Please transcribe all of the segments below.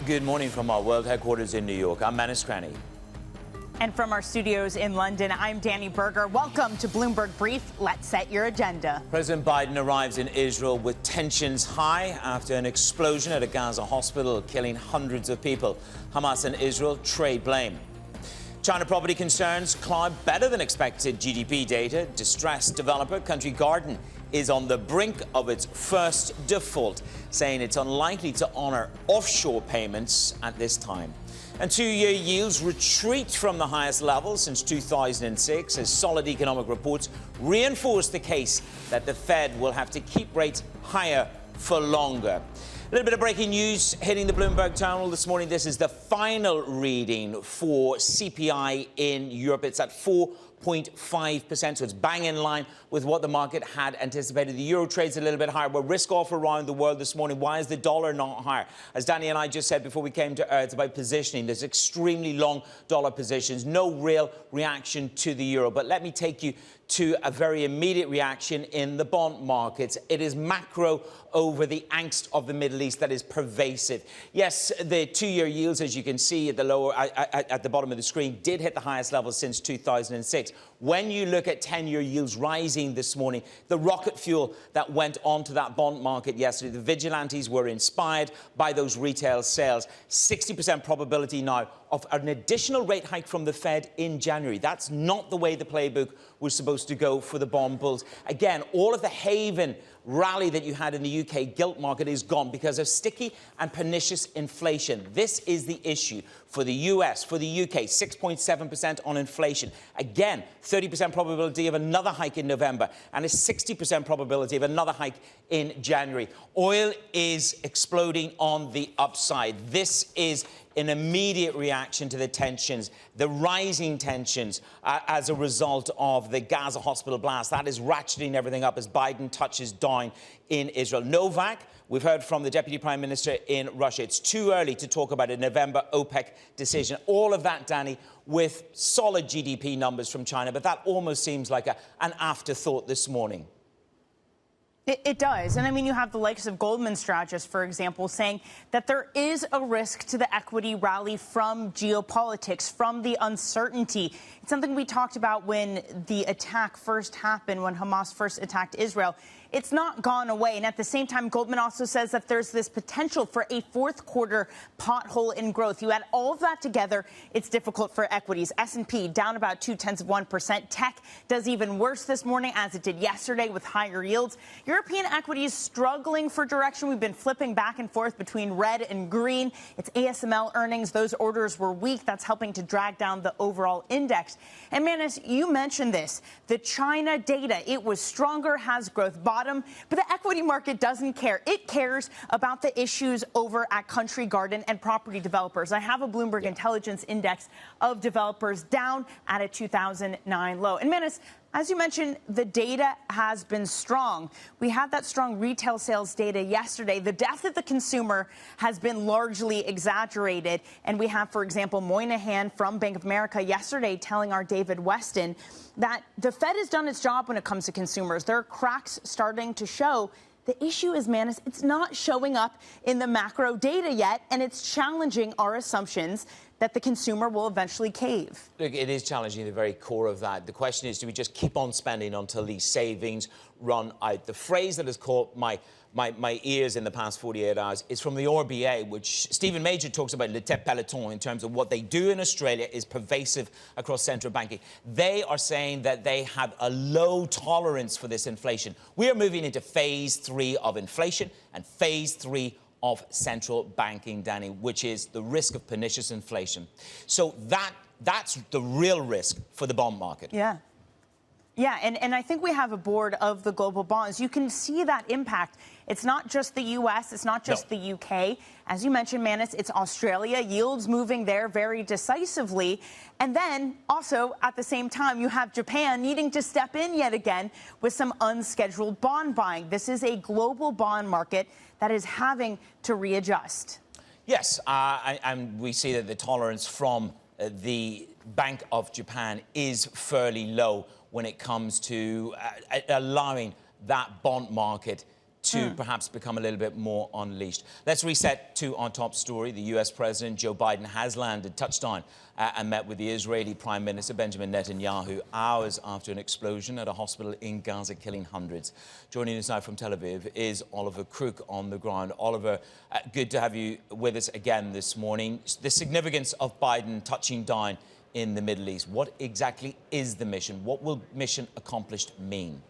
Good morning from our world headquarters in New York. I'm Manus Cranny. And from our studios in London, I'm Danny Berger. Welcome to Bloomberg Brief. Let's set your agenda. President Biden arrives in Israel with tensions high after an explosion at a Gaza hospital, killing hundreds of people. Hamas and Israel trade blame. China property concerns cloud better than expected GDP data. Distressed developer Country Garden is on the brink of its first default, saying it's unlikely to honor offshore payments at this time. And two-year yields retreat from the highest level since 2006 as solid economic reports reinforce the case that the Fed will have to keep rates higher for longer. A little bit of breaking news hitting the Bloomberg terminal this morning. This is the final reading for CPI in Europe. It's at 4.5%, so it's bang in line with what the market had anticipated. The euro trades a little bit higher. We're risk off around the world this morning. Why is the dollar not higher? As Danny and I just said before we came to it's about positioning. There's extremely long dollar positions, no real reaction to the euro. But let me take you to a very immediate reaction in the bond markets. It is macro over the angst of the Middle East that is pervasive. Yes, the two-year yields, as you can see at the lower at the bottom of the screen, did hit the highest level since 2006. When you look at 10-year yields rising this morning, the rocket fuel that went onto that bond market yesterday, the vigilantes were inspired by those retail sales. 60% probability now of an additional rate hike from the Fed in January. That's not the way the playbook was supposed to go for the bond bulls. Again, all of the haven rally that you had in the UK gilt market is gone because of sticky and pernicious inflation. This is the issue for the US, for the UK, 6.7% on inflation. Again, 30% probability of another hike in November and a 60% probability of another hike in January. Oil is exploding on the upside. This is an immediate reaction to the tensions, the rising tensions as a result of the Gaza hospital blast. That is ratcheting everything up as Biden touches down in Israel. Novak, we've heard from the Deputy Prime Minister in Russia. It's too early to talk about a November OPEC decision. All of that, Danny, with solid GDP numbers from China, but that almost seems like an afterthought this morning. It does. And I mean, you have the likes of Goldman strategists, for example, saying that there is a risk to the equity rally from geopolitics, from the uncertainty. It's something we talked about when the attack first happened, when Hamas first attacked Israel. It's not gone away. And at the same time, Goldman also says that there's this potential for a fourth quarter pothole in growth. You add all of that together, it's difficult for equities. S&P down about 0.2%. Tech does even worse this morning, as it did yesterday with higher yields. European equities struggling for direction. We've been flipping back and forth between red and green. It's ASML earnings. Those orders were weak. That's helping to drag down the overall index. And Manus, you mentioned this. The China data, it was stronger, has growth bottom, but the equity market doesn't care. It cares about the issues over at Country Garden and property developers. I have a Bloomberg Intelligence Index of developers down at a 2009 low. And Manus, as you mentioned, the data has been strong. We had that strong retail sales data yesterday. The death of the consumer has been largely exaggerated. And we have, for example, Moynihan from Bank of America yesterday telling our David Weston that the Fed has done its job when it comes to consumers. There are cracks starting to show. The issue is, Manus, it's not showing up in the macro data yet, and it's challenging our assumptions that the consumer will eventually cave. Look, it is challenging the very core of that. The question is, do we just keep on spending until these savings run out? The phrase that has caught my ears in the past 48 hours is from the RBA, which Stephen Major talks about le tête peloton in terms of what they do in Australia is pervasive across central banking. They are saying that they have a low tolerance for this inflation. We are moving into phase 3 of inflation and phase 3 of central banking, Danny, which is the risk of pernicious inflation. So that's the real risk for the bond market. Yeah, and I think we have a board of the global bonds. You can see that impact. It's not just the U.S., it's not just the UK. As you mentioned, Manus, it's Australia. Yields moving there very decisively. And then also, at the same time, you have Japan needing to step in yet again with some unscheduled bond buying. This is a global bond market that is having to readjust. Yes, and we see that the tolerance from the Bank of Japan is fairly low when it comes to allowing that bond market to perhaps become a little bit more unleashed. Let's reset to our top story. The US President Joe Biden has landed, touched down, and met with the Israeli Prime Minister Benjamin Netanyahu hours after an explosion at a hospital in Gaza, killing hundreds. Joining us now from Tel Aviv is Oliver Crook on the ground. Oliver, good to have you with us again this morning. The significance of Biden touching down in the Middle East. What exactly is the mission? What will mission accomplished mean?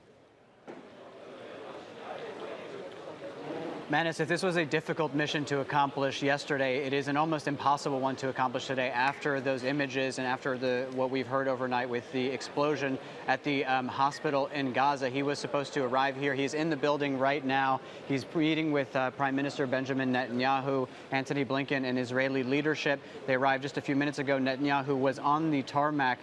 Manus, if this was a difficult mission to accomplish yesterday, it is an almost impossible one to accomplish today after those images and after what we've heard overnight with the explosion at the hospital in Gaza. He was supposed to arrive here. He's in the building right now. He's meeting with Prime Minister Benjamin Netanyahu, Antony Blinken, and Israeli leadership. They arrived just a few minutes ago. Netanyahu was on the tarmac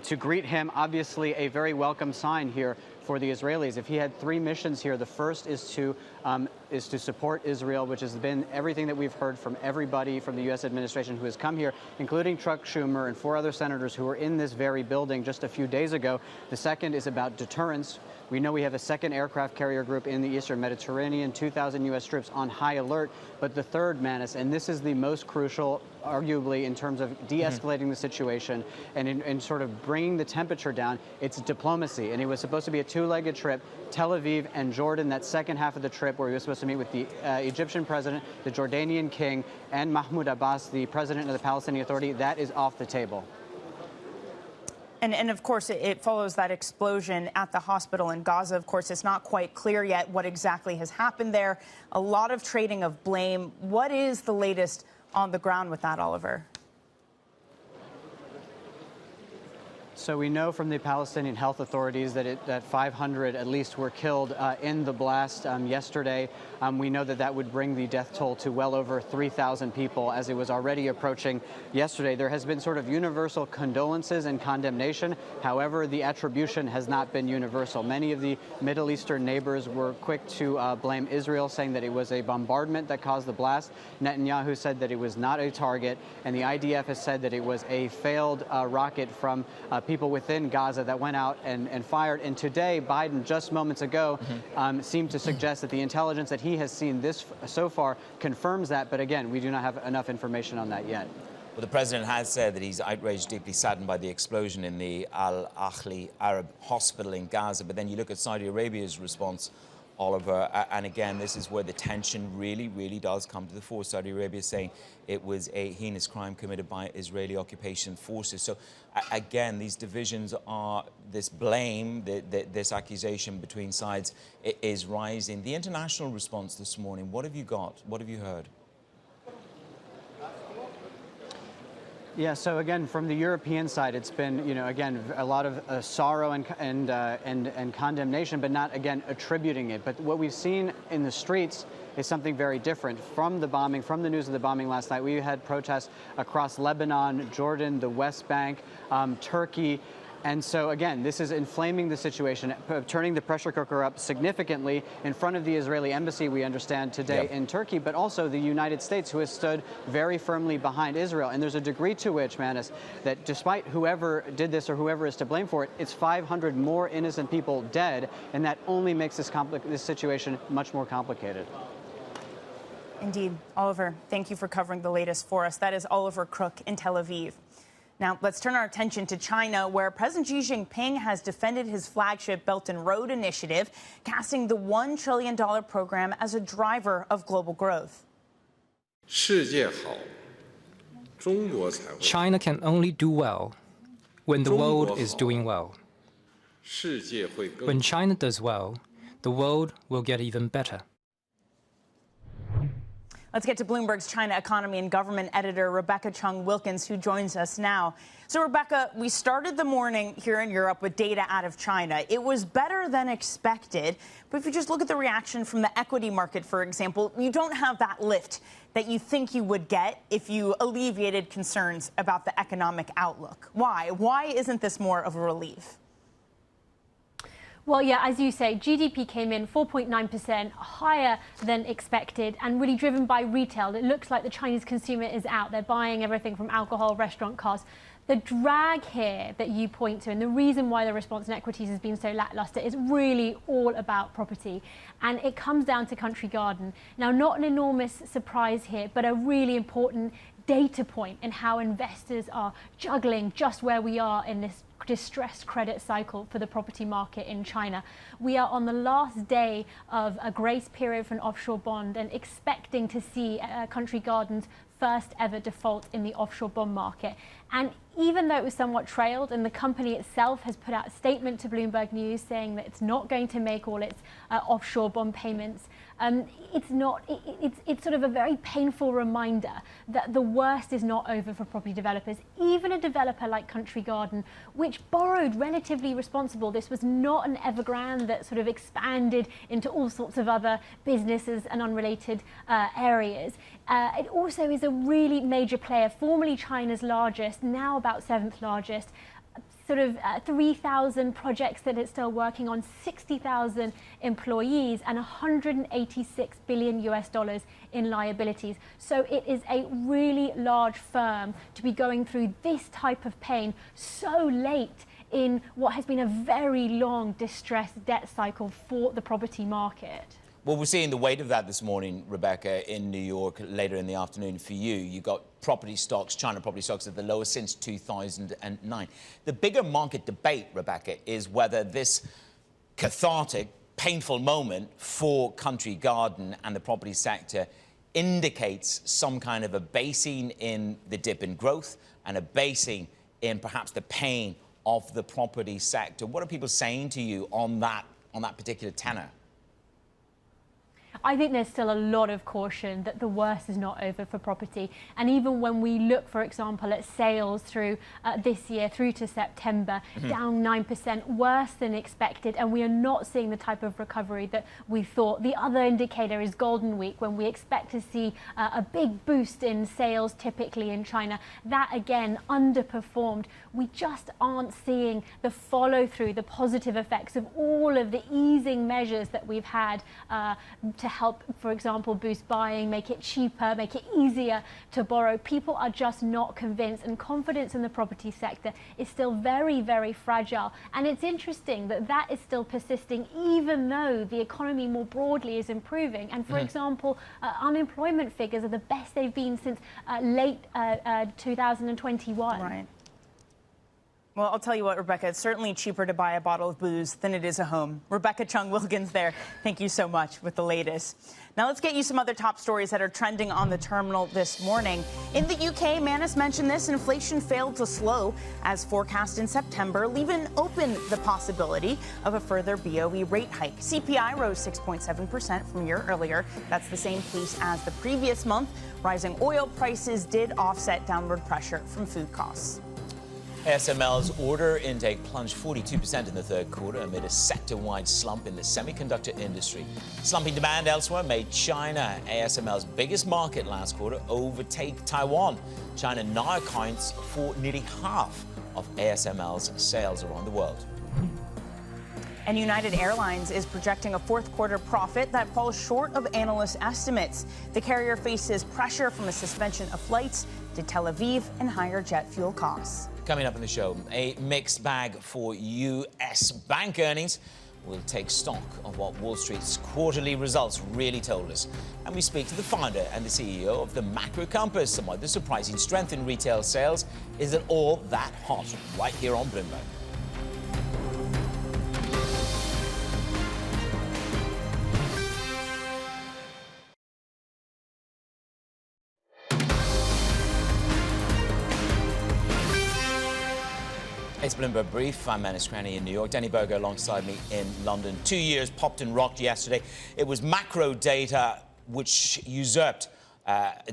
to greet him. Obviously, a very welcome sign here for the Israelis. If he had three missions here, the first is to support Israel, which has been everything that we've heard from everybody from the U.S. administration who has come here, including Chuck Schumer and 4 other senators who were in this very building just a few days ago. The second is about deterrence. We know we have a second aircraft carrier group in the Eastern Mediterranean, 2,000 U.S. troops on high alert. But the third, Manus, and this is the most crucial, arguably, in terms of de-escalating the situation and in sort of bringing the temperature down, it's diplomacy. And it was supposed to be a two-legged trip, Tel Aviv and Jordan, that second half of the trip where he was supposed to meet with the Egyptian president, the Jordanian king, and Mahmoud Abbas, the president of the Palestinian Authority. That is off the table. And of course, it follows that explosion at the hospital in Gaza. Of course, it's not quite clear yet what exactly has happened there. A lot of trading of blame. What is the latest on the ground with that, Oliver? So we know from the Palestinian health authorities that 500 at least were killed in the blast yesterday. We know that would bring the death toll to well over 3,000 people, as it was already approaching yesterday. There has been sort of universal condolences and condemnation. However, the attribution has not been universal. Many of the Middle Eastern neighbors were quick to blame Israel, saying that it was a bombardment that caused the blast. Netanyahu said that it was not a target, and the IDF has said that it was a failed rocket from people within Gaza that went out and fired. And today, Biden, just moments ago, seemed to suggest that the intelligence that he has seen this so far confirms that. But again, we do not have enough information on that yet. Well, the president has said that he's outraged, deeply saddened by the explosion in the Al Ahli Arab hospital in Gaza. But then you look at Saudi Arabia's response, Oliver, and again, this is where the tension really does come to the fore. Saudi Arabia saying it was a heinous crime committed by Israeli occupation forces. So again, these divisions are, this blame, this accusation between sides is rising. The international response this morning, what have you got? What have you heard? Yeah, so again, from the European side, it's been, again, a lot of sorrow and condemnation, but not, again, attributing it. But what we've seen in the streets is something very different. From the bombing, from the news of the bombing last night, we had protests across Lebanon, Jordan, the West Bank, Turkey. And so, again, this is inflaming the situation, turning the pressure cooker up significantly in front of the Israeli embassy, we understand, today in Turkey, but also the United States, who has stood very firmly behind Israel. And there's a degree to which, Manus, that despite whoever did this or whoever is to blame for it, it's 500 more innocent people dead, and that only makes this situation much more complicated. Indeed. Oliver, thank you for covering the latest for us. That is Oliver Crook in Tel Aviv. Now, let's turn our attention to China, where President Xi Jinping has defended his flagship Belt and Road Initiative, casting the $1 trillion program as a driver of global growth. China can only do well when the world is doing well. When China does well, the world will get even better. Let's get to Bloomberg's China economy and government editor, Rebecca Chung-Wilkins, who joins us now. So, Rebecca, we started the morning here in Europe with data out of China. It was better than expected. But if you just look at the reaction from the equity market, for example, you don't have that lift that you think you would get if you alleviated concerns about the economic outlook. Why? Why isn't this more of a relief? Well, yeah, as you say, GDP came in 4.9% higher than expected and really driven by retail. It looks like the Chinese consumer is out. They're buying everything from alcohol, restaurant costs. The drag here that you point to, and the reason why the response in equities has been so lackluster, is really all about property. And it comes down to Country Garden. Now, not an enormous surprise here, but a really important data point in how investors are juggling just where we are in this distressed credit cycle for the property market in China. We are on the last day of a grace period for an offshore bond and expecting to see Country Garden's first ever default in the offshore bond market. And even though it was somewhat trailed, and the company itself has put out a statement to Bloomberg News saying that it's not going to make all its offshore bond payments, it's sort of a very painful reminder that the worst is not over for property developers. Even a developer like Country Garden, which borrowed relatively responsible, this was not an Evergrande that sort of expanded into all sorts of other businesses and unrelated areas. It also is a really major player, formerly China's largest, now about 7th largest. Sort of 3,000 projects that it's still working on, 60,000 employees, and $186 billion US in liabilities. So it is a really large firm to be going through this type of pain so late in what has been a very long distressed debt cycle for the property market. Well, we're seeing the weight of that this morning, Rebecca, in New York later in the afternoon for you. You got property stocks, China property stocks at the lowest since 2009. The bigger market debate, Rebecca, is whether this cathartic, painful moment for Country Garden and the property sector indicates some kind of a basing in the dip in growth and a basing in perhaps the pain of the property sector. What are people saying to you on that particular tenor? I think there's still a lot of caution that the worst is not over for property. And even when we look, for example, at sales through this year, through to September, down 9%, worse than expected. And we are not seeing the type of recovery that we thought. The other indicator is Golden Week, when we expect to see a big boost in sales typically in China. That, again, underperformed. We just aren't seeing the follow through, the positive effects of all of the easing measures that we've had to help, for example, boost buying, make it cheaper, make it easier to borrow. People are just not convinced, and confidence in the property sector is still very, very fragile. And it's interesting that that is still persisting even though the economy more broadly is improving. And for example, unemployment figures are the best they've been since late 2021. Right. Well, I'll tell you what, Rebecca, it's certainly cheaper to buy a bottle of booze than it is a home. Rebecca Chung-Wilkins there. Thank you so much with the latest. Now let's get you some other top stories that are trending on the terminal this morning. In the UK, Manus mentioned this, inflation failed to slow as forecast in September, leaving open the possibility of a further BOE rate hike. CPI rose 6.7% from a year earlier. That's the same pace as the previous month. Rising oil prices did offset downward pressure from food costs. ASML's order intake plunged 42% in the third quarter amid a sector-wide slump in the semiconductor industry. Slumping demand elsewhere made China, ASML's biggest market last quarter, overtake Taiwan. China now accounts for nearly half of ASML's sales around the world. And United Airlines is projecting a fourth quarter profit that falls short of analyst estimates. The carrier faces pressure from a suspension of flights to Tel Aviv and higher jet fuel costs. Coming up in the show, a mixed bag for U.S. bank earnings. We'll take stock of what Wall Street's quarterly results really told us. And we speak to the founder and the CEO of the Macro Compass and why the surprising strength in retail sales isn't all that hot, right here on Bloomberg. It's Bloomberg Brief. I'm Manus Cranny in New York. Danny Berger alongside me in London. 2 years popped and rocked yesterday. It was macro data which usurped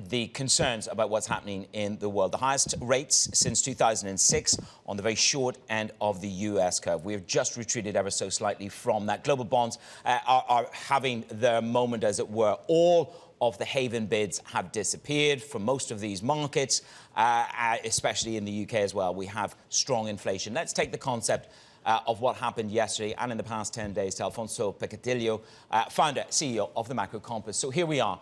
the concerns about what's happening in the world. The highest rates since 2006 on the very short end of the U.S. curve. We have just retreated ever so slightly from that. Global bonds are having their moment, as it were. All of the haven bids have disappeared from most of these markets, especially in the UK as well. We have strong inflation. Let's take the concept of what happened yesterday and in the past 10 days to Alfonso Peccatiello, founder, CEO of the Macro Compass. So here we are.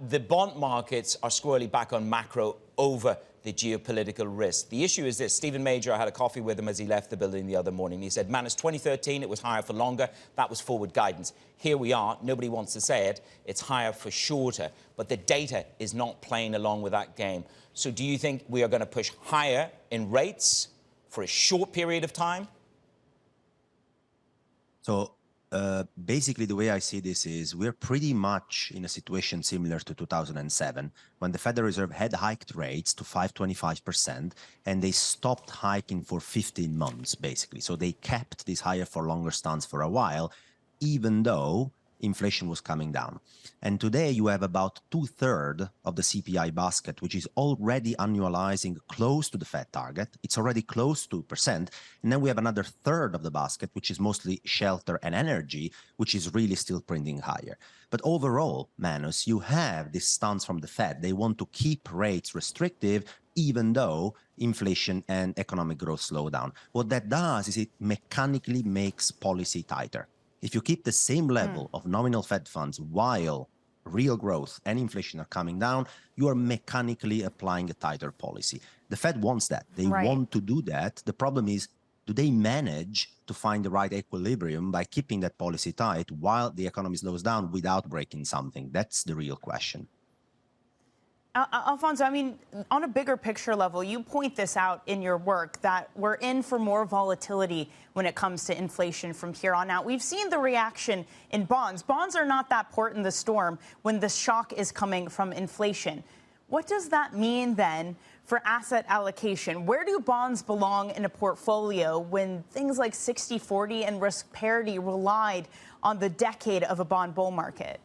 The bond markets are squarely back on macro over the geopolitical risk. The issue is this. Stephen Major, I had a coffee with him as he left the building the other morning. He said, man, it's 2013. It was higher for longer. That was forward guidance. Here we are. Nobody wants to say it. It's higher for shorter. But the data is not playing along with that game. So do you think we are going to push higher in rates for a short period of time? So basically, the way I see this is we're pretty much in a situation similar to 2007, when the Federal Reserve had hiked rates to 5.25%, and they stopped hiking for 15 months, basically. So they kept this higher for longer stance for a while, even though inflation was coming down. And today you have about 2/3 of the CPI basket, which is already annualizing close to the Fed target. It's already close to 2%. And then we have another third of the basket, which is mostly shelter and energy, which is really still printing higher. But overall, Manus, you have this stance from the Fed. They want to keep rates restrictive, even though inflation and economic growth slow down. What that does is it mechanically makes policy tighter. If you keep the same level of nominal Fed funds while real growth and inflation are coming down, you are mechanically applying a tighter policy. The Fed wants that. They want to do that. The problem is, do they manage to find the right equilibrium by keeping that policy tight while the economy slows down without breaking something? That's the real question. Alfonso, I mean, on a bigger picture level, you point this out in your work that we're in for more volatility when it comes to inflation from here on out. We've seen the reaction in bonds. Bonds are not that port in the storm when the shock is coming from inflation. What does that mean then for asset allocation? Where do bonds belong in a portfolio when things like 60-40 and risk parity relied on the decade of a bond bull market?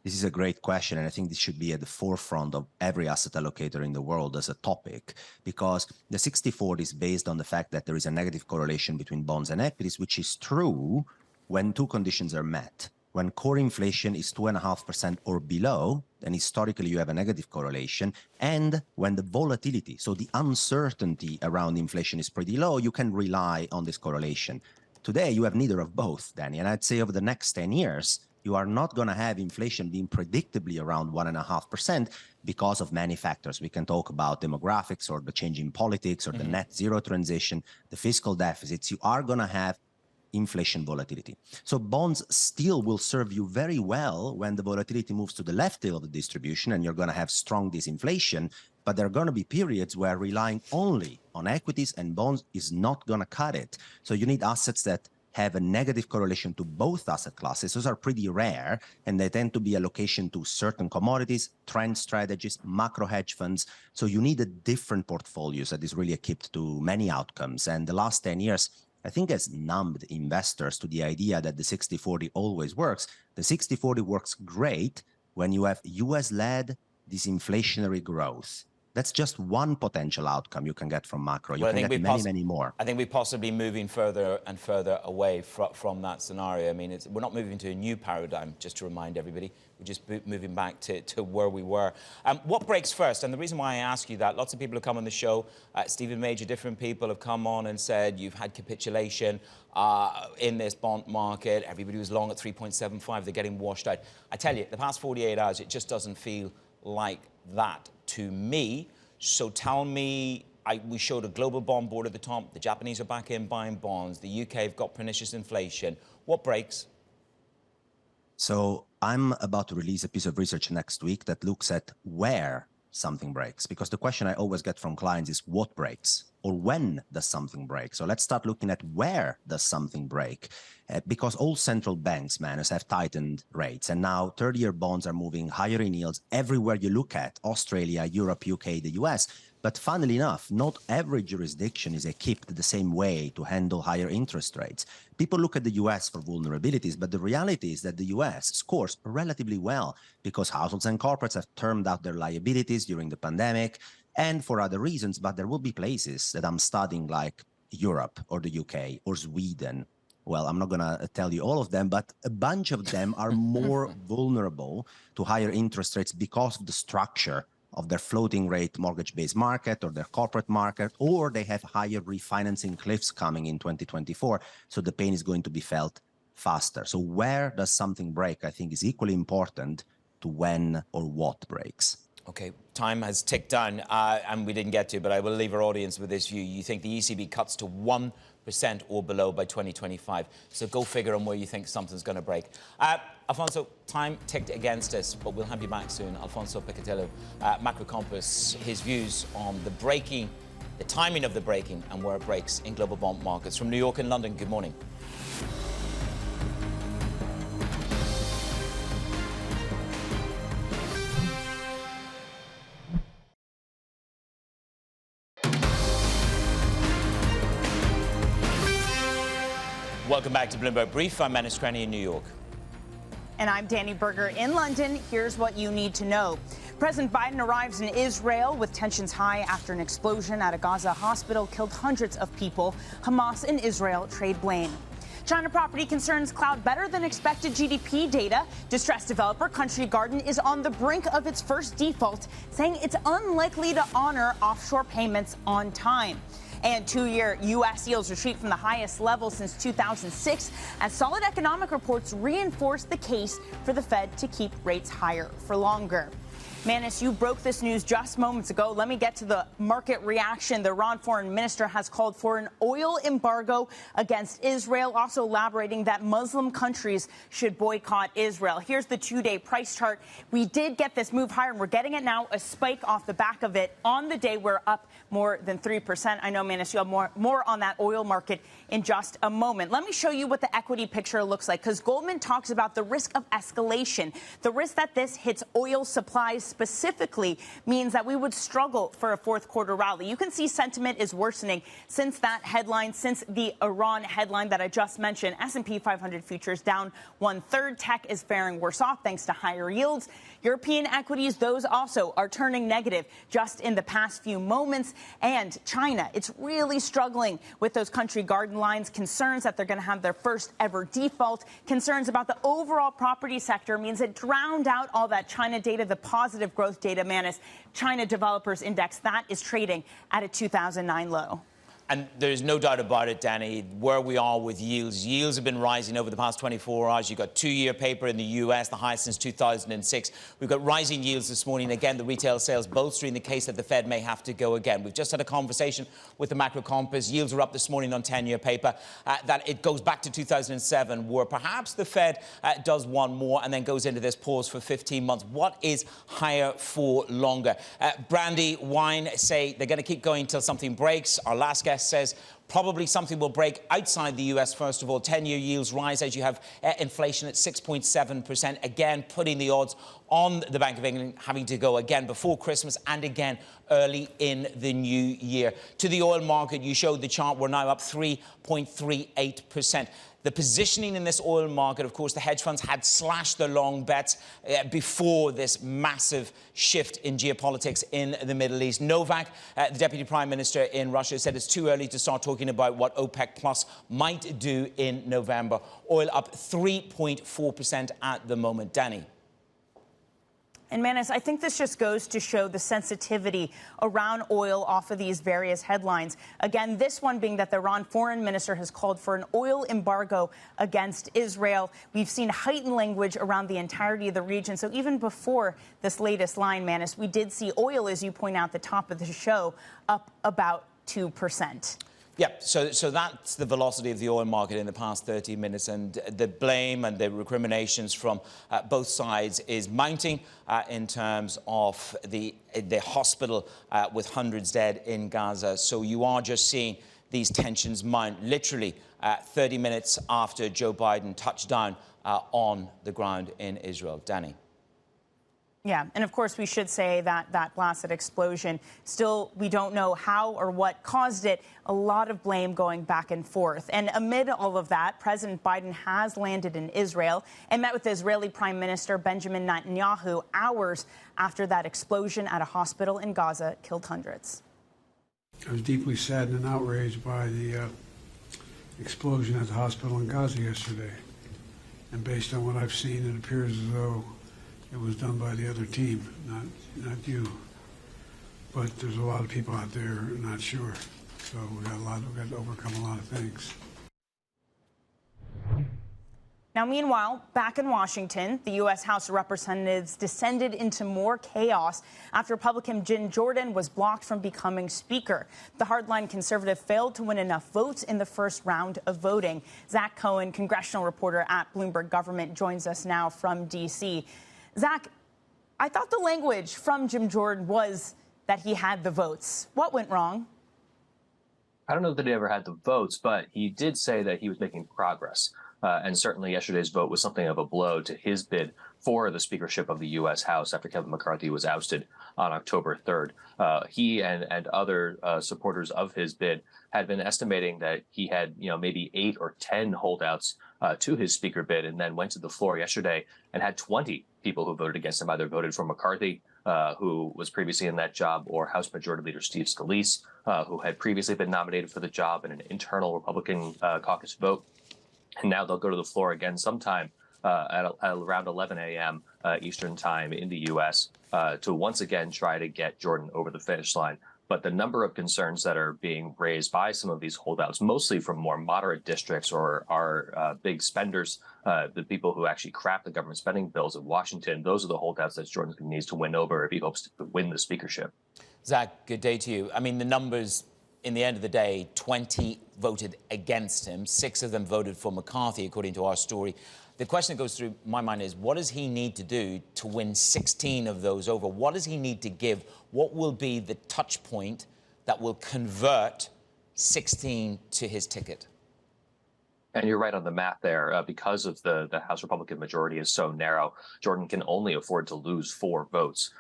This is a great question, and I think this should be at the forefront of every asset allocator in the world as a topic, because the 60-40 is based on the fact that there is a negative correlation between bonds and equities, which is true when two conditions are met. When core inflation is 2.5% or below, then historically you have a negative correlation, and when the volatility, so the uncertainty around inflation is pretty low, you can rely on this correlation. Today, you have neither of both, Danny, and I'd say over the next 10 years, you are not going to have inflation being predictably around 1.5% because of many factors. We can talk about demographics or the change in politics or the net zero transition, the fiscal deficits. You are going to have inflation volatility. So bonds still will serve you very well when the volatility moves to the left tail of the distribution and you're going to have strong disinflation. But there are going to be periods where relying only on equities and bonds is not going to cut it. So you need assets that have a negative correlation to both asset classes. Those are pretty rare, and they tend to be allocation to certain commodities, trend strategies, macro hedge funds. So you need a different portfolios that is really equipped to many outcomes. And the last 10 years, I think, has numbed investors to the idea that the 60-40 always works. The 60-40 works great when you have US-led disinflationary growth. That's just one potential outcome you can get from macro. You can get many more. I think we're possibly moving further and further away from that scenario. I mean, we're not moving to a new paradigm, just to remind everybody. We're just moving back to where we were. What breaks first? And the reason why I ask you that, lots of people have come on the show. Stephen Major, different people have come on and said you've had capitulation in this bond market. Everybody was long at 3.75. They're getting washed out. I tell you, the past 48 hours, it just doesn't feel like that to me. So tell me, we showed a global bond board at the top. The Japanese are back in buying bonds. The UK have got pernicious inflation. What breaks? So I'm about to release a piece of research next week that looks at where something breaks, because the question I always get from clients is what breaks, or when does something break? So let's start looking at where does something break, because all central banks, Manus, have tightened rates, and now 30-year bonds are moving higher in yields everywhere you look at: Australia, Europe, UK, the US. But funnily enough, not every jurisdiction is equipped the same way to handle higher interest rates. People look at the US for vulnerabilities, but the reality is that the US scores relatively well because households and corporates have termed out their liabilities during the pandemic and for other reasons. But there will be places that I'm studying, like Europe or the UK or Sweden. Well, I'm not going to tell you all of them, but a bunch of them are more vulnerable to higher interest rates because of the structure of their floating rate mortgage-based market or their corporate market, or they have higher refinancing cliffs coming in 2024. So the pain is going to be felt faster. So where does something break, I think, is equally important to when or what breaks. Okay, time has ticked down, and we didn't get to, but I will leave our audience with this view. You think the ECB cuts to 1% or below by 2025. So go figure on where you think something's going to break. Alfonso, time ticked against us, but we'll have you back soon. Alfonso Peccatiello, Macro Compass, his views on the breaking, the timing of the breaking and where it breaks in global bond markets. From New York and London, good morning. Welcome back to Bloomberg Brief. I'm Menace Crenny in New York. And I'm Danny Berger in London. Here's what you need to know. President Biden arrives in Israel with tensions high after an explosion at a Gaza hospital killed hundreds of people. Hamas and Israel trade blame. China property concerns cloud better than expected GDP data. Distressed developer Country Garden is on the brink of its first default, saying it's unlikely to honor offshore payments on time. And two-year U.S. yields retreat from the highest level since 2006 as solid economic reports reinforce the case for the Fed to keep rates higher for longer. Manis, you broke this news just moments ago. Let me get to the market reaction. The Iran foreign minister has called for an oil embargo against Israel, also elaborating that Muslim countries should boycott Israel. Here's the two-day price chart. We did get this move higher, and we're getting it now, a spike off the back of it. On the day, we're up more than 3%. I know, Manis, you'll have more on that oil market in just a moment. Let me show you what the equity picture looks like, because Goldman talks about the risk of escalation. The risk that this hits oil supplies specifically means that we would struggle for a fourth quarter rally. You can see sentiment is worsening since that headline, since the Iran headline that I just mentioned. S&P 500 futures down 1/3. Tech is faring worse off thanks to higher yields. European equities, those also are turning negative just in the past few moments. And China, it's really struggling with those Country Garden lines. Concerns that they're going to have their first ever default. Concerns about the overall property sector means it drowned out all that China data, the positive growth data, Manis. China Developers Index, that is trading at a 2009 low. And there's no doubt about it, Danny, where we are with yields. Yields have been rising over the past 24 hours. You've got two-year paper in the U.S., the highest since 2006. We've got rising yields this morning. Again, the retail sales bolstering the case that the Fed may have to go again. We've just had a conversation with the Macro Compass. Yields are up this morning on 10-year paper. That it goes back to 2007, where perhaps the Fed does one more and then goes into this pause for 15 months. What is higher for longer? Brandy, wine say they're going to keep going until something breaks. Our last guest says probably something will break outside the U.S. First of all, 10-year yields rise as you have inflation at 6.7%, again putting the odds on the Bank of England having to go again before Christmas and again early in the new year. To the oil market, you showed the chart, we're now up 3.38%. The positioning in this oil market, of course, the hedge funds had slashed their long bets before this massive shift in geopolitics in the Middle East. Novak, the Deputy Prime Minister in Russia, said it's too early to start talking about what OPEC Plus might do in November. Oil up 3.4% at the moment. Danny. And Manis, I think this just goes to show the sensitivity around oil off of these various headlines. Again, this one being that the Iran foreign minister has called for an oil embargo against Israel. We've seen heightened language around the entirety of the region. So even before this latest line, Manis, we did see oil, as you point out at the top of the show, up about 2%. Yeah, so that's the velocity of the oil market in the past 30 minutes, and the blame and the recriminations from both sides is mounting in terms of the hospital with hundreds dead in Gaza. So you are just seeing these tensions mount literally 30 minutes after Joe Biden touched down on the ground in Israel. Danny. Yeah, and of course, we should say that that blasted explosion, still, we don't know how or what caused it. A lot of blame going back and forth. And amid all of that, President Biden has landed in Israel and met with the Israeli Prime Minister Benjamin Netanyahu hours after that explosion at a hospital in Gaza killed hundreds. I was deeply saddened and outraged by the explosion at the hospital in Gaza yesterday. And based on what I've seen, it appears as though it was done by the other team, not you. but there's a lot of people out there not sure. So we've got to overcome a lot of things. Now, meanwhile, back in Washington, the U.S. House of Representatives descended into more chaos after Republican Jim Jordan was blocked from becoming Speaker. The hardline conservative failed to win enough votes in the first round of voting. Zach Cohen, congressional reporter at Bloomberg Government, joins us now from D.C. Zach, I thought the language from Jim Jordan was that he had the votes. What went wrong? I don't know that he ever had the votes, but he did say that he was making progress. And certainly yesterday's vote was something of a blow to his bid for the speakership of the U.S. House after Kevin McCarthy was ousted on October 3rd. He and other supporters of his bid had been estimating that he had, maybe 8 or 10 holdouts to his speaker bid, and then went to the floor yesterday and had 20 people who voted against him, either voted for McCarthy, who was previously in that job, or House Majority Leader Steve Scalise, who had previously been nominated for the job in an internal Republican caucus vote. And now they'll go to the floor again sometime at around 11 a.m. Eastern time in the U.S. To once again try to get Jordan over the finish line. But the number of concerns that are being raised by some of these holdouts, mostly from more moderate districts or are big spenders, the people who actually craft the government spending bills in Washington, those are the holdouts that Jordan needs to win over if he hopes to win the speakership. Zach, good day to you. I mean, the numbers, in the end of the day, 20 voted against him. 6 of them voted for McCarthy, according to our story. The question that goes through my mind is, what does he need to do to win 16 of those over? What does he need to give? What will be the touch point that will convert 16 to his ticket? And you're right on the math there. Because of the House Republican majority is so narrow, Jordan can only afford to lose 4 votes.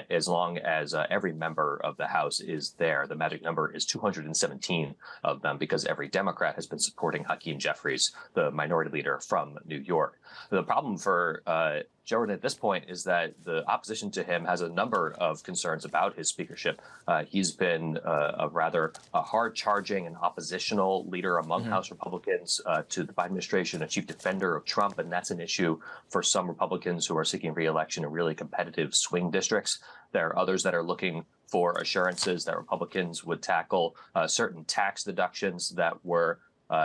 As long as every member of the House is there. The magic number is 217 of them, because every Democrat has been supporting Hakeem Jeffries, the minority leader from New York. The problem for Jordan at this point is that the opposition to him has a number of concerns about his speakership. He's been a rather hard-charging and oppositional leader among House Republicans to the Biden administration, a chief defender of Trump, and that's an issue for some Republicans who are seeking re-election in really competitive swing districts. There are others that are looking for assurances that Republicans would tackle certain tax deductions that were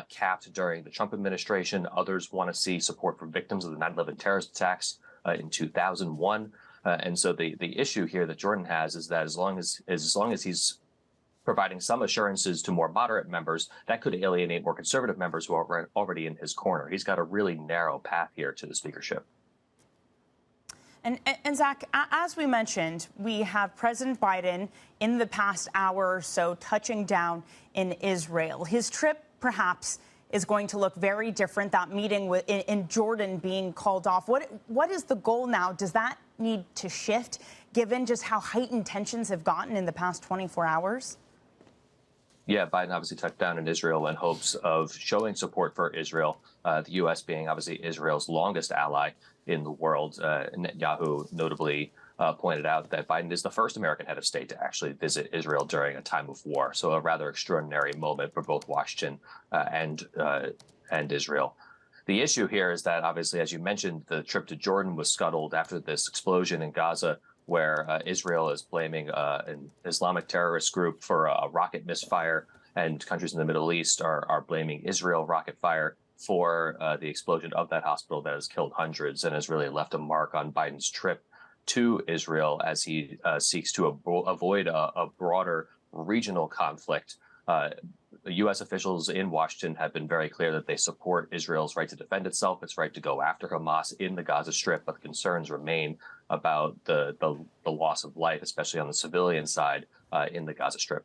capped during the Trump administration. Others want to see support for victims of the 9/11 terrorist attacks in 2001. And so the issue here that Jordan has is that as long as he's providing some assurances to more moderate members, that could alienate more conservative members who are already in his corner. He's got a really narrow path here to the speakership. And Zach, as we mentioned, we have President Biden in the past hour or so touching down in Israel. His trip, perhaps, is going to look very different. That meeting in Jordan being called off. What is the goal now? Does that need to shift, given just how heightened tensions have gotten in the past 24 hours? Yeah, Biden obviously touched down in Israel in hopes of showing support for Israel, the U.S. being obviously Israel's longest ally in the world. Netanyahu notably pointed out that Biden is the first American head of state to actually visit Israel during a time of war. So a rather extraordinary moment for both Washington and Israel. The issue here is that, obviously, as you mentioned, the trip to Jordan was scuttled after this explosion in Gaza, where Israel is blaming an Islamic terrorist group for a rocket misfire, and countries in the Middle East are blaming Israel rocket fire for the explosion of that hospital that has killed hundreds and has really left a mark on Biden's trip to Israel as he seeks to avoid a broader regional conflict. U.S. officials in Washington have been very clear that they support Israel's right to defend itself, its right to go after Hamas in the Gaza Strip, but concerns remain about the loss of life, especially on the civilian side in the Gaza Strip.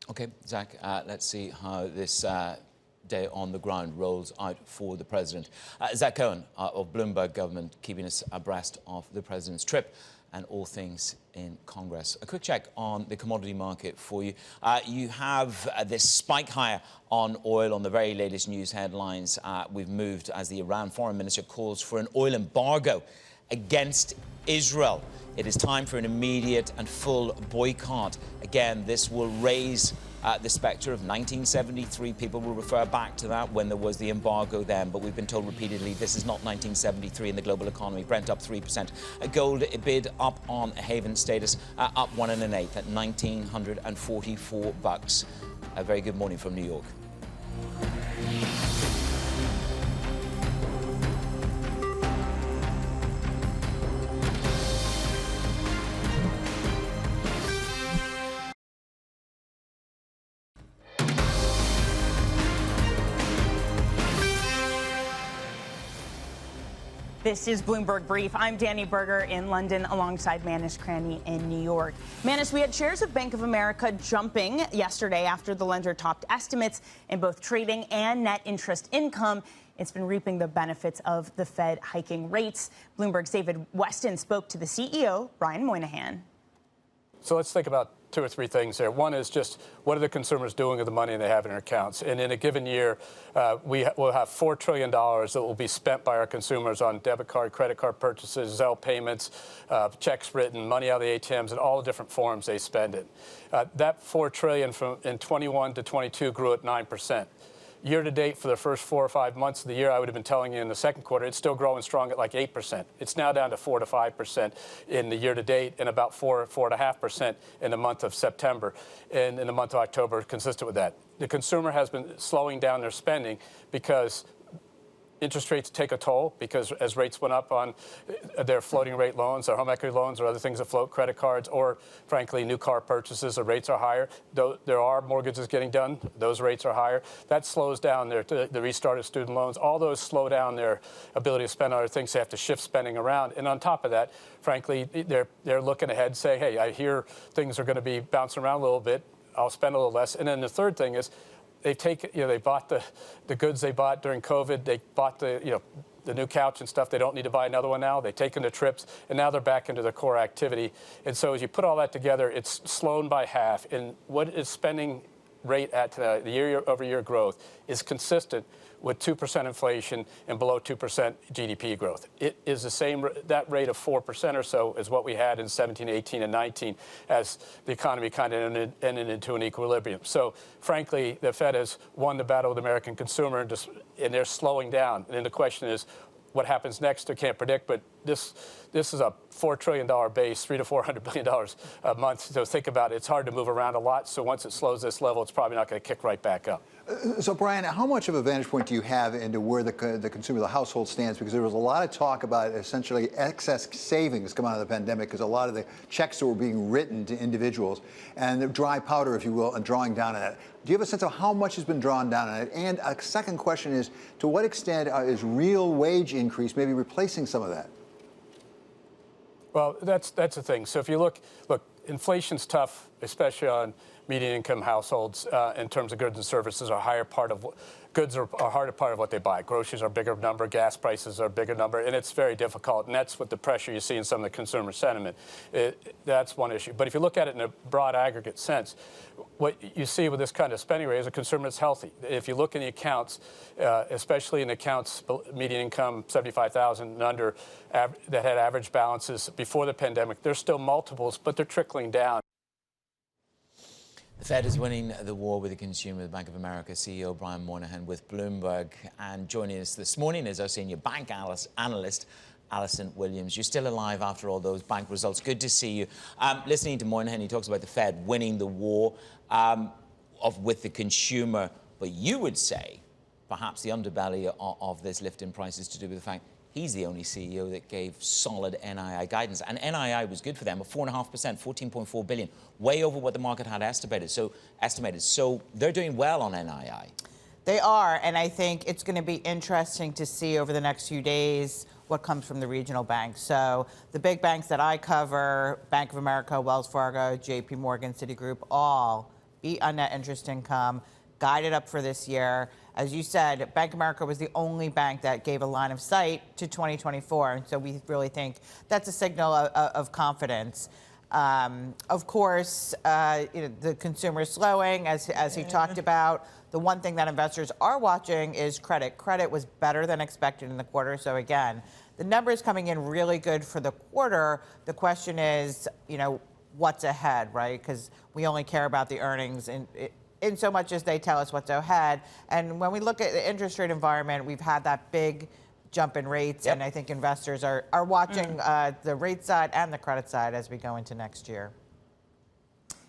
Okay, Zach, let's see how this day on the ground rolls out for the president. Zach Cohen of Bloomberg Government, keeping us abreast of the president's trip and all things in Congress. A quick check on the commodity market for you. You have this spike higher on oil on the very latest news headlines. We've moved as the Iran foreign minister calls for an oil embargo against Israel. It is time for an immediate and full boycott. Again, this will raise the spectre of 1973. People will refer back to that when there was the embargo then, but we've been told repeatedly this is not 1973 in the global economy. Brent up 3%. Gold bid up on haven status, up 1 1/8 at $1,944. A very good morning from New York. This is Bloomberg Brief. I'm Danny Berger in London alongside Manish Cranny in New York. Manish, we had shares of Bank of America jumping yesterday after the lender topped estimates in both trading and net interest income. It's been reaping the benefits of the Fed hiking rates. Bloomberg's David Weston spoke to the CEO, Brian Moynihan. So let's think about 2 or 3 things there. One is just what are the consumers doing with the money they have in their accounts? And in a given year, we will have $4 trillion that will be spent by our consumers on debit card, credit card purchases, Zelle payments, checks written, money out of the ATMs, and all the different forms they spend it. That $4 trillion from in 21 to 22 grew at 9%. Year to date, for the first 4 or 5 months of the year, I would have been telling you in the second quarter, it's still growing strong at like 8%. It's now down to 4 to 5% in the year to date, and about 4.5% in the month of September, and in the month of October, consistent with that. The consumer has been slowing down their spending because interest rates take a toll, because as rates went up on their floating rate loans, their home equity loans, or other things that float, credit cards, or frankly, new car purchases, the rates are higher. Though there are mortgages getting done, those rates are higher. That slows down the restart of student loans. All those slow down their ability to spend on other things. They have to shift spending around. And on top of that, frankly, they're looking ahead, saying, hey, I hear things are going to be bouncing around a little bit. I'll spend a little less. And then the third thing is, they bought the goods they bought during COVID. They bought the new couch and stuff. They don't need to buy another one now. They've taken the trips, and now they're back into their core activity. And so as you put all that together, it's slowed by half. And what is spending rate at the year-over-year growth is consistent with 2% inflation and below 2% GDP growth. It is the same, that rate of 4% or so is what we had in 17, 18, and 19 as the economy kind of ended into an equilibrium. So, frankly, the Fed has won the battle with the American consumer, and they're slowing down. And the question is, what happens next? I can't predict, but this is a $4 trillion base, $300 to $400 billion a month. So think about it. It's hard to move around a lot. So once it slows this level, it's probably not going to kick right back up. So, Brian, how much of a vantage point do you have into where the consumer, the household stands? Because there was a lot of talk about essentially excess savings coming out of the pandemic, because a lot of the checks that were being written to individuals and the dry powder, if you will, and drawing down on it. Do you have a sense of how much has been drawn down on it? And a second question is, to what extent is real wage increase maybe replacing some of that? Well, that's the thing. So if you look, inflation's tough, especially on median income households in terms of goods and services. Goods are a harder part of what they buy. Groceries are a bigger number, gas prices are a bigger number, and it's very difficult. And that's what the pressure you see in some of the consumer sentiment. That's one issue. But if you look at it in a broad aggregate sense, what you see with this kind of spending rate is a consumer that's healthy. If you look in the accounts, especially in accounts median income 75,000 and under that had average balances before the pandemic, there's still multiples, but they're trickling down. The Fed is winning the war with the consumer. The Bank of America CEO Brian Moynihan with Bloomberg. And joining us this morning is our senior bank analyst, Alison Williams. You're still alive after all those bank results. Good to see you. Listening to Moynihan, he talks about the Fed winning the war with the consumer. But you would say perhaps the underbelly of this lift in prices to do with the fact he's the only CEO that gave solid NII guidance. And NII was good for them, 4.5%, 14.4 billion, way over what the market had estimated. So they're doing well on NII. They are, and I think it's going to be interesting to see over the next few days what comes from the regional banks. So the big banks that I cover, Bank of America, Wells Fargo, JP Morgan, Citigroup, all beat on net interest income, guided up for this year. As you said, Bank of America was the only bank that gave a line of sight to 2024. And so we really think that's a signal of confidence. Of course, the consumer is slowing, as he talked about. The one thing that investors are watching is credit. Credit was better than expected in the quarter. So again, the numbers coming in really good for the quarter. The question is, what's ahead, right? Because we only care about the earnings in so much as they tell us what's ahead. And when we look at the interest rate environment, we've had that big jump in rates, and I think investors are watching the rate side and the credit side as we go into next year.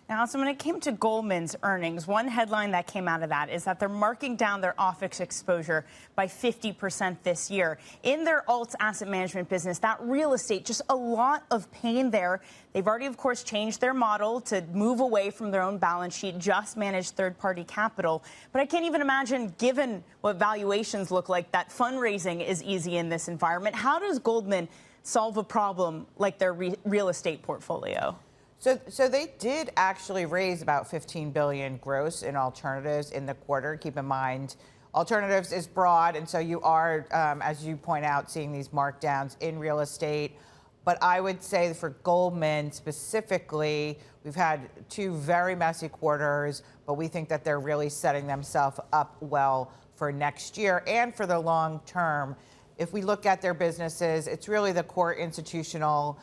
Now, so when it came to Goldman's earnings, one headline that came out of that is that they're marking down their office exposure by 50% this year. In their alts asset management business, that real estate, just a lot of pain there. They've already, of course, changed their model to move away from their own balance sheet, just manage third-party capital. But I can't even imagine, given what valuations look like, that fundraising is easy in this environment. How does Goldman solve a problem like their real estate portfolio? So they did actually raise about $15 billion gross in alternatives in the quarter. Keep in mind, alternatives is broad, and so you are, as you point out, seeing these markdowns in real estate. But I would say for Goldman specifically, we've had two very messy quarters, but we think that they're really setting themselves up well for next year and for the long term. If we look at their businesses, it's really the core institutional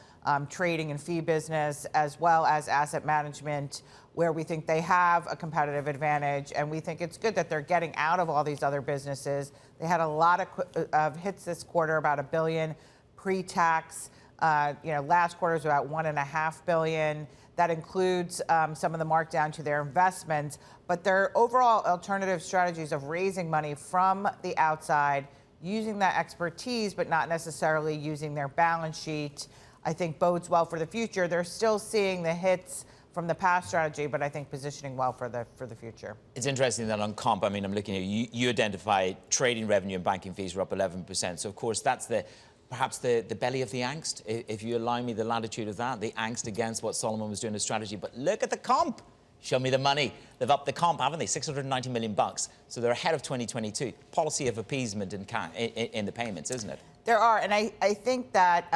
trading and fee business, as well as asset management, where we think they have a competitive advantage. And we think it's good that they're getting out of all these other businesses. They had a lot of hits this quarter, about $1 billion pre-tax. Last quarter was about $1.5 billion. That includes some of the markdown to their investments. But their overall alternative strategies of raising money from the outside, using that expertise, but not necessarily using their balance sheet, I think bodes well for the future. They're still seeing the hits from the past strategy, but I think positioning well for the future. It's interesting that on comp, I mean, I'm looking at you identify trading revenue and banking fees were up 11%. So, of course, that's perhaps the belly of the angst, if you allow me the latitude of that, the angst against what Solomon was doing as strategy. But look at the comp. Show me the money. They've upped the comp, haven't they? $690 million. So they're ahead of 2022. Policy of appeasement in the payments, isn't it? There are, and I think that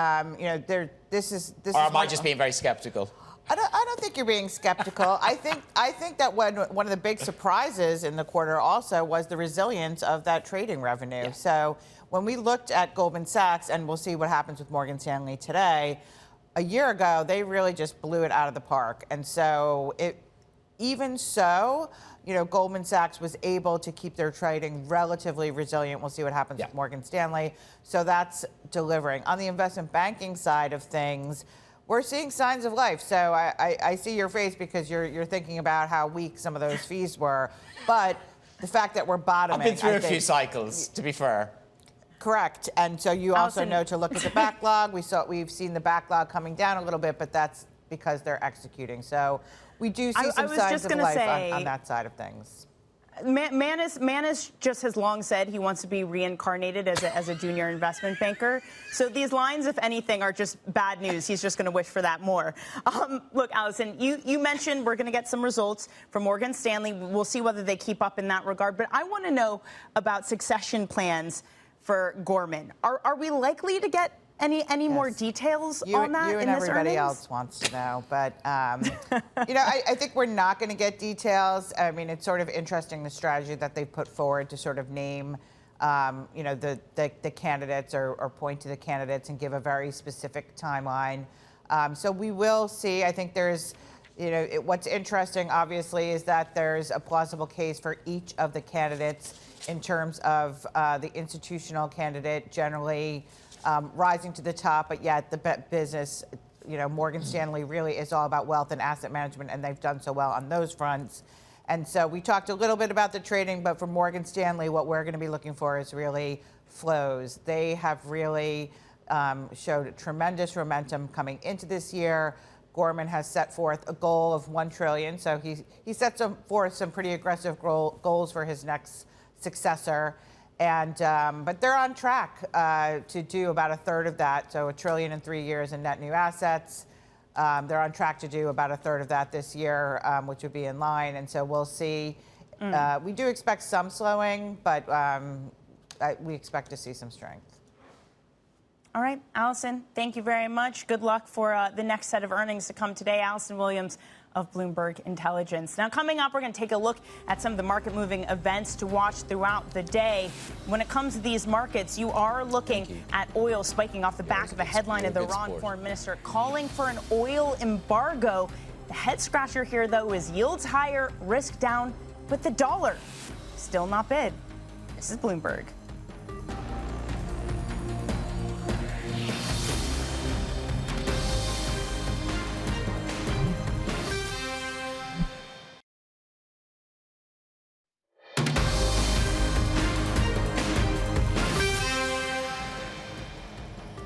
this is. Or am I just being very skeptical? I don't think you're being skeptical. I think that one of the big surprises in the quarter also was the resilience of that trading revenue. Yeah. So when we looked at Goldman Sachs, and we'll see what happens with Morgan Stanley today, a year ago they really just blew it out of the park, and so even so, Goldman Sachs was able to keep their trading relatively resilient. We'll see what happens with Morgan Stanley. So that's delivering. On the investment banking side of things, we're seeing signs of life. So I see your face because you're thinking about how weak some of those fees were. But the fact that we're bottoming. I've been through a few cycles, to be fair. Correct. And so you also know to look at the backlog. We've seen the backlog coming down a little bit, but that's because they're executing. So we do see some signs of life on that side of things. Manus just has long said he wants to be reincarnated as a junior investment banker. So these lines, if anything, are just bad news. He's just going to wish for that more. Look, Allison, you mentioned we're going to get some results from Morgan Stanley. We'll see whether they keep up in that regard. But I want to know about succession plans for Gorman. Are we likely to get any more details on that? You and everybody else wants to know, but I think we're not going to get details. I mean, it's sort of interesting the strategy that they put forward to sort of name, the candidates or point to the candidates and give a very specific timeline. So we will see. I think there's, what's interesting, obviously, is that there's a plausible case for each of the candidates in terms of the institutional candidate generally rising to the top, but yet the business, Morgan Stanley really is all about wealth and asset management, and they've done so well on those fronts. And so we talked a little bit about the trading, but for Morgan Stanley, what we're going to be looking for is really flows. They have really showed tremendous momentum coming into this year. Gorman has set forth a goal of $1 trillion, so he set forth some pretty aggressive goals for his next successor. And but they're on track to do about a third of that, so $1 trillion in 3 years in net new assets. They're on track to do about a third of that this year, which would be in line. And so we'll see. We do expect some slowing, but we expect to see some strength. All right, Allison, thank you very much. Good luck for the next set of earnings to come today. Allison Williams of Bloomberg Intelligence. Now, coming up, we're going to take a look at some of the market-moving events to watch throughout the day. When it comes to these markets, you are looking at oil spiking off the back of a headline of the Iran foreign minister calling for an oil embargo. The head-scratcher here, though, is yields higher, risk down, but the dollar still not bid. This is Bloomberg.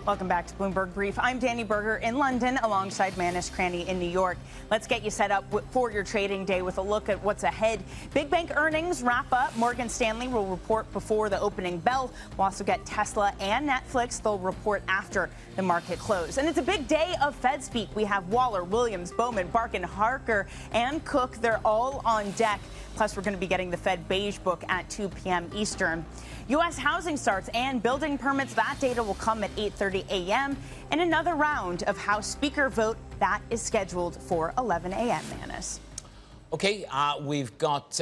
Welcome back to Bloomberg Brief. I'm Danny Berger in London alongside Manus Cranny in New York. Let's get you set up for your trading day with a look at what's ahead. Big bank earnings wrap up. Morgan Stanley will report before the opening bell. We'll also get Tesla and Netflix. They'll report after the market close. And it's a big day of Fed speak. We have Waller, Williams, Bowman, Barkin, Harker, and Cook. They're all on deck. Plus, we're going to be getting the Fed Beige Book at 2 p.m. Eastern. U.S. housing starts and building permits. That data will come at 8:30 a.m. And another round of House Speaker vote that is scheduled for 11 a.m. Manus. Okay, we've got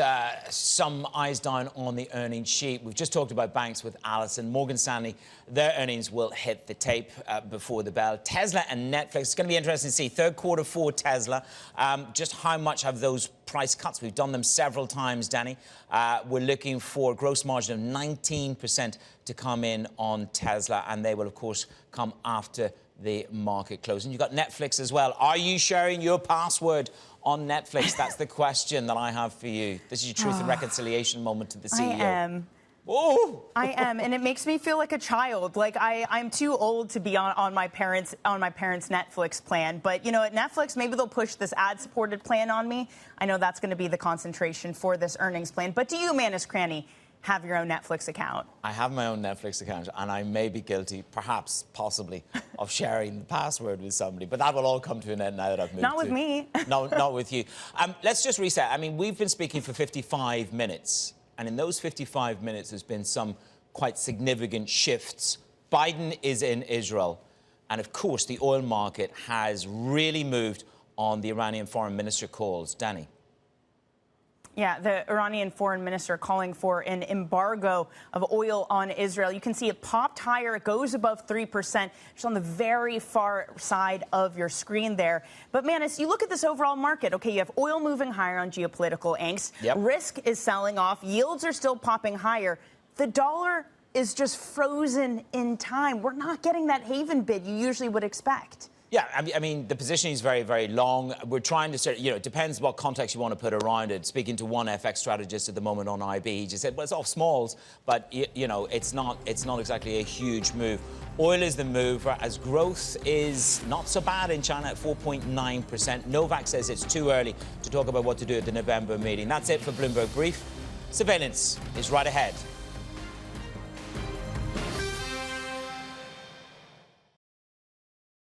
some eyes down on the earnings sheet. We've just talked about banks with Allison. Morgan Stanley, their earnings will hit the tape before the bell. Tesla and Netflix, it's going to be interesting to see. Third quarter for Tesla, just how much have those price cuts? We've done them several times, Danny. We're looking for a gross margin of 19% to come in on Tesla, and they will, of course, come after the market close. And you've got Netflix as well. Are you sharing your password on Netflix? That's the question that I have for you. This is your truth and reconciliation moment to the CEO. I am. Oh. I am, and it makes me feel like a child. Like I'm too old to be on my parents' Netflix plan. But you know, at Netflix, maybe they'll push this ad-supported plan on me. I know that's going to be the concentration for this earnings plan. But do you, Manus Cranny, have your own Netflix account? I have my own Netflix account, and I may be guilty, perhaps, possibly, of sharing the password with somebody. But that will all come to an end now that I've moved. Not with me. No, not with you. Let's just reset. I mean, we've been speaking for 55 minutes, and in those 55 minutes, there's been some quite significant shifts. Biden is in Israel, and of course, the oil market has really moved on the Iranian foreign minister calls. Danny. Yeah, the Iranian foreign minister calling for an embargo of oil on Israel. You can see it popped higher. It goes above 3%. Just on the very far side of your screen there. But, Manus, you look at this overall market. OK, you have oil moving higher on geopolitical angst. Yep. Risk is selling off. Yields are still popping higher. The dollar is just frozen in time. We're not getting that haven bid you usually would expect. Yeah, I mean, the positioning is very, very long. We're trying to, it depends what context you want to put around it. Speaking to one FX strategist at the moment on IB, he just said, well, it's off smalls, but, it's not exactly a huge move. Oil is the mover, as growth is not so bad in China at 4.9%. Novak says it's too early to talk about what to do at the November meeting. That's it for Bloomberg Brief. Surveillance is right ahead.